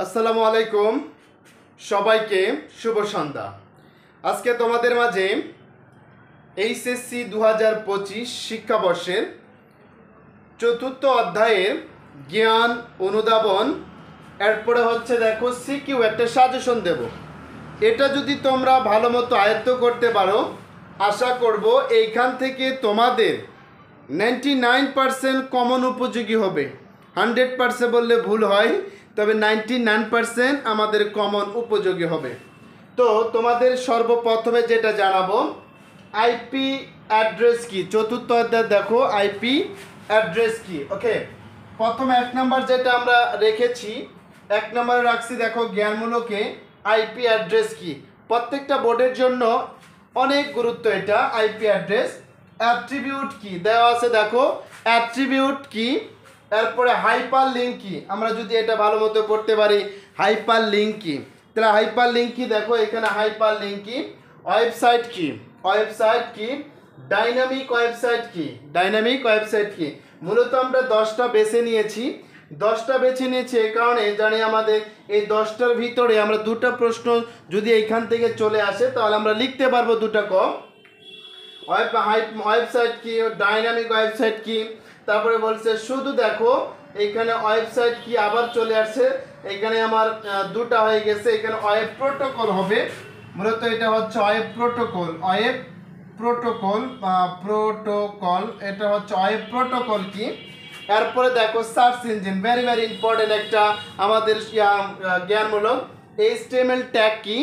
আসসালামু আলাইকুম সবাইকে শুভ সন্ধ্যা। আজকে তোমাদের মাঝে এইচএসসি 2025 শিক্ষাবর্ষের চতুর্থ অধ্যায়ের জ্ঞান অনুধাবন, এরপরে হচ্ছে দেখো সিকিউ একটা সাজেশন দেব। এটা যদি তোমরা ভালো মতো আয়ত্ত করতে পারো, আশা করব এইখান থেকে তোমাদের 99% কমন উপযোগী হবে। 100% বললে ভুল হয়, তবে 99% আমাদের কমন উপযোগী হবে। তো তোমাদের সর্বপ্রথমে যেটা জানাবো, আইপি অ্যাড্রেস কি। চতুর্থ অধ্যায় দেখো আইপি অ্যাড্রেস কি। ওকে, প্রথমে 1 নাম্বার যেটা আমরা রেখেছি, 1 নাম্বারে রাখছি দেখো জ্ঞানমূলকে আইপি অ্যাড্রেস কি। প্রত্যেকটা বোর্ডের জন্য অনেক গুরুত্ব এটা। আইপি অ্যাড্রেস অ্যাট্রিবিউট কি দেওয়া আছে দেখো, অ্যাট্রিবিউট কি, এরপরে হাইপার লিঙ্ক কি। আমরা যদি এটা ভালো মতো করতে পারি, হাইপার লিঙ্ক কি, তাহলে হাইপার লিঙ্ক কি দেখো এখানে হাইপার লিঙ্ক কি, ওয়েবসাইট কি, ওয়েবসাইট কি, ডাইনামিক ওয়েবসাইট কি, ডাইনামিক ওয়েবসাইট কি। মূলত আমরা 10টা বেছে নিয়েছি। 10টা বেছে নিয়েছি এই কারণে জানি আমাদের এই 10টার ভিতরে আমরা দুটো প্রশ্ন যদি এইখান থেকে চলে আসে তাহলে আমরা লিখতে পারবো দুটো কম। ওয়েবসাইট কি, ডাইনামিক ওয়েবসাইট কি, তারপরে বলছে শুধু দেখো এখানে ওয়েবসাইট কি আবার চলে আসছে। এখানে আমার দুটো হয়ে গেছে, এখানে ওয়েব প্রোটোকল হবে। মূলত এটা হচ্ছে web protocol, web protocol protocol, এটা হচ্ছে ওয়েব প্রোটোকল কি। এরপরে দেখো search engine, very very important একটা আমাদের জ্ঞানমূলক। এইচটিএমএল ট্যাগ কি,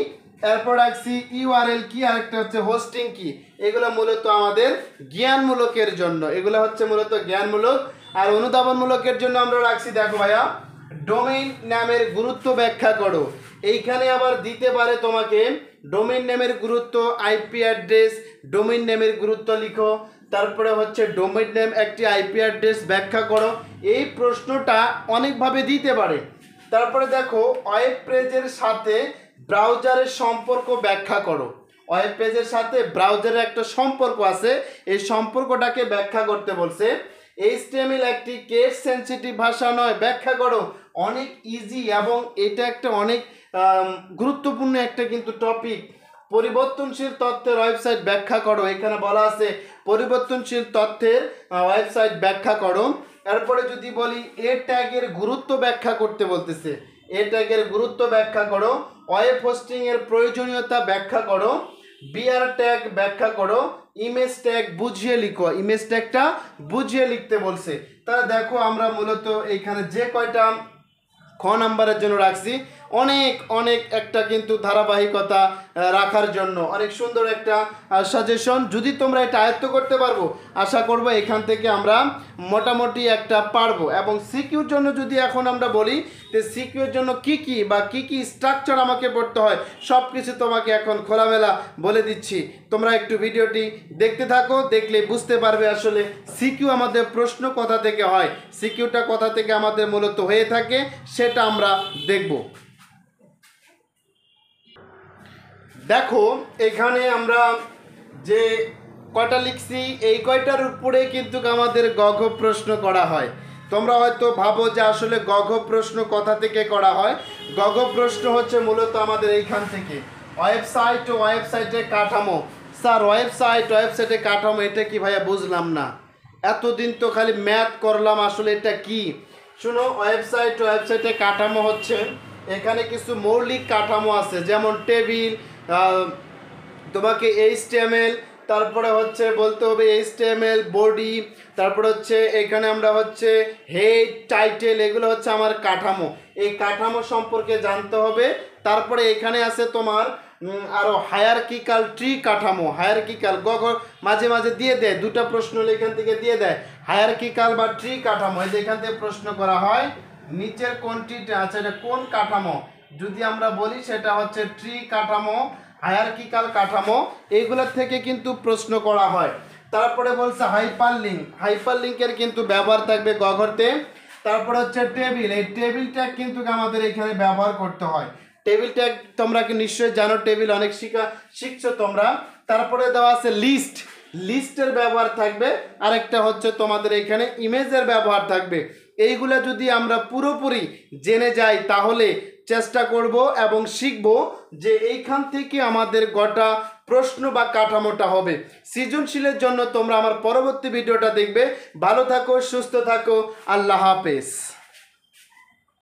এরপর রাখছি ইউআরএল কি, আর একটা হচ্ছে হোস্টিং কি। এগুলো মূলত আমাদের জ্ঞানমূলকের জন্য, এগুলো হচ্ছে মূলত জ্ঞানমূলক। আর অনুধাবনমূলকের জন্য আমরা রাখছি দেখো ভাইয়া ডোমেইন নামের গুরুত্ব ব্যাখ্যা করো। এইখানে আবার দিতে পারে তোমাকে ডোমেইন নেমের গুরুত্ব, আইপি অ্যাড্রেস, ডোমেইন নেমের গুরুত্ব লিখো। তারপরে হচ্ছে ডোমেইন নেম একটি আইপি অ্যাড্রেস ব্যাখ্যা করো। এই প্রশ্নটা অনেকভাবে দিতে পারে। তারপরে দেখো ওয়েব পেজের সাথে ব্রাউজারের সম্পর্ক ব্যাখ্যা করো। ওয়েব পেজের সাথে ব্রাউজারের একটা সম্পর্ক আছে, এই সম্পর্কটাকে ব্যাখ্যা করতে বলছে। এইচটিএমএল একটি কেস সেনসিটিভ ভাষা নয়, ব্যাখ্যা করো। অনেক ইজি এবং এটা একটা অনেক গুরুত্বপূর্ণ একটা কিন্তু টপিক। পরিবর্তনশীল তথ্যের ওয়েবসাইট ব্যাখ্যা করো, এখানে বলা আছে পরিবর্তনশীল তথ্যের ওয়েবসাইট ব্যাখ্যা করো। এরপরে যদি বলি এ ট্যাগের গুরুত্ব ব্যাখ্যা করতে বলতেছে, এ ট্যাগের গুরুত্ব ব্যাখ্যা করো। ওয়েব হোস্টিং এর প্রয়োজনীয়তা ব্যাখ্যা করো। বিআর ট্যাগ ব্যাখ্যা করো। ইমেজ ট্যাগ বুঝিয়ে লিখো, ইমেজ ট্যাগটা বুঝিয়ে লিখতে বলছে। তাহলে দেখো আমরা মূলত এইখানে যে কয়টা খ নাম্বারের জন্য রাখছি, অনেক অনেক একটা কিন্তু ধারাবাহিকতা রাখার জন্য অনেক সুন্দর একটা সাজেশন। যদি তোমরা এটা আয়ত্ত করতে পারবো, আশা করবো এখান থেকে আমরা মোটামুটি একটা পারবো। এবং সিকিউর জন্য যদি এখন আমরা বলি যে সিকিউর জন্য কি কি বা কি কি স্ট্রাকচার আমাকে পড়তে হয়, সব কিছু তোমাকে এখন খোলামেলা বলে দিচ্ছি। তোমরা একটু ভিডিওটি দেখতে থাকো, দেখলে বুঝতে পারবে আসলে সিকিউ আমাদের প্রশ্ন কোথা থেকে হয়, সিকিউটা কোথা থেকে আমাদের মূলত হয়ে থাকে সেটা আমরা দেখব। দেখো এখানে আমরা যে কয়টা লিখছি এই কয়টার উপরে কিন্তু আমাদের গঘ প্রশ্ন করা হয়। তোমরা হয়তো ভাবো যে আসলে গঘ প্রশ্ন কোথা থেকে করা হয়। গঘ প্রশ্ন হচ্ছে মূলত আমাদের এইখান থেকে। ওয়েবসাইট ও ওয়েবসাইটের কাঠামো। স্যার ওয়েবসাইটের কাঠামো এটা কি ভাইয়া বুঝলাম না, এতদিন তো খালি ম্যাথ করলাম, আসলে এটা কি। শুনো, ওয়েবসাইটের কাঠামো হচ্ছে এখানে কিছু মৌলিক কাঠামো আছে, যেমন টেবিল, তোমাকে এইচটিএমএল, তারপরে হচ্ছে বলতে হবে এইচটিএমএল বডি, তারপরে হচ্ছে এখানে আমরা হচ্ছে হেড টাইটেল, এগুলো হচ্ছে আমার কাঠামো। এই কাঠামো সম্পর্কে জানতে হবে। তারপরে এখানে আছে তোমার আরও হায়ারকিক্যাল ট্রি কাঠামো। হায়ারকিক্যাল মাঝে মাঝে দিয়ে দেয়, দুটো প্রশ্ন এখান থেকে দিয়ে দেয়, হায়ারকিক্যাল বা ট্রি কাঠামো। এই যে এখান থেকে প্রশ্ন করা হয় নিচের কোনটি, আচ্ছা এটা কোন কাঠামো, যদি আমরা বলি সেটা হচ্ছে ট্রি কাঠামো, হায়ারকিক্যাল কাঠামো, এইগুলোর থেকে কিন্তু প্রশ্ন করা হয়। তারপরে বলছে হাইপার লিঙ্ক, হাইপার লিঙ্কের কিন্তু ব্যবহার থাকবে গঘতে। তারপরে হচ্ছে টেবিল, এই টেবিল ট্যাগ কিন্তু আমাদের এখানে ব্যবহার করতে হয়। টেবিল ট্যাগ তোমরা কি নিশ্চয়ই জানো, টেবিল অনেক শিখছো তোমরা। তারপরে দেওয়া আছে লিস্ট, লিস্টের ব্যবহার থাকবে। আরেকটা হচ্ছে তোমাদের এখানে ইমেজের ব্যবহার থাকবে। এইগুলা যদি আমরা পুরোপুরি জেনে যাই তাহলে চেষ্টা করব এবং শিখব যে এইখান থেকে আমাদের গোটা প্রশ্ন বা কাঠামোটা হবে। সৃজনশীলের জন্য তোমরা আমার পরবর্তী ভিডিওটা দেখবে। ভালো থাকো, সুস্থ থাকো, আল্লাহ হাফেজ।